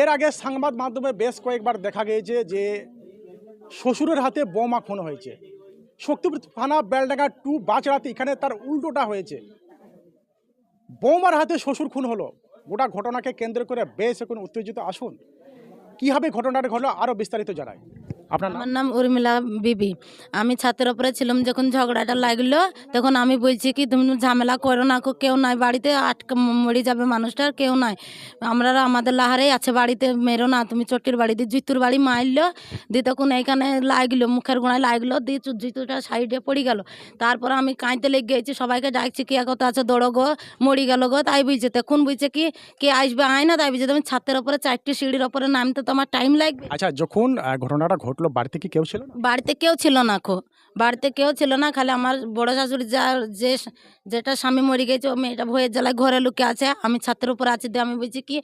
এর আগে সংবাদ মাধ্যমে বেশ কয়েকবার দেখা গিয়েছে যে শ্বশুরের হাতে বোমা খুন হয়েছে। শক্তিপুর থানা বেলডাঙ্গা 2 বাঁচড়াতে এখানে তার উল্টোটা হয়েছে। বৌমার হাতে শ্বশুর খুন হলো। গোটা ঘটনাকে কেন্দ্র করে বেশ এখন উত্তেজিত। আসুন কিভাবে ঘটনাটা ঘটলো আরো বিস্তারিত জানাই। আপনার নাম? আমার নাম উর্মিলা বিবি। আমি ছাতের উপরে ছিলাম, যখন ঝগড়াটা লাগলো তখন আমি বলছি কি তুমি ঝামেলা করো না, কেউ নাই বাড়িতে, আটকে মরে যাবে মানুষটার, কেউ নাই, আমরা আমাদের লাহারেই আছে, বাড়িতে মেরো না, তুমি চটির বাড়ি দিয়ে জুতুর বাড়ি মারলো দিয়ে তখন এইখানে লাগলো, মুখের গোড়ায় লাগলো দিয়ে জুতুটা সাইডে পড়ে গেল। তারপর আমি কাঁদতে লেগে গেছি, সবাইকে ডাকছি কে কত আছে দৌড়ো গো, মরি গেল গো। তাই বুঝছে তখন বুঝছে কি কে আসবে আয় না, তাই বুঝছে তুমি ছাতের উপরে 4টি সিঁড়ির উপরে নামতে তো আমার টাইম লাগবে। আচ্ছা, যখন ঘটনাটা ঘটলো বাড়িতে কি কেউ ছিল না? বাড়িতে কেউ ছিল না বাড়িতে কেউ ছিল না, খালি আমার বড় শাশুড়ি যেটা স্বামী মরে গেছে ও মেয়েটা ভয়ের জ্বালায় ঘরে লুকে আছে, আমি ছাতের উপর আছি দিয়ে আমি বলছি কি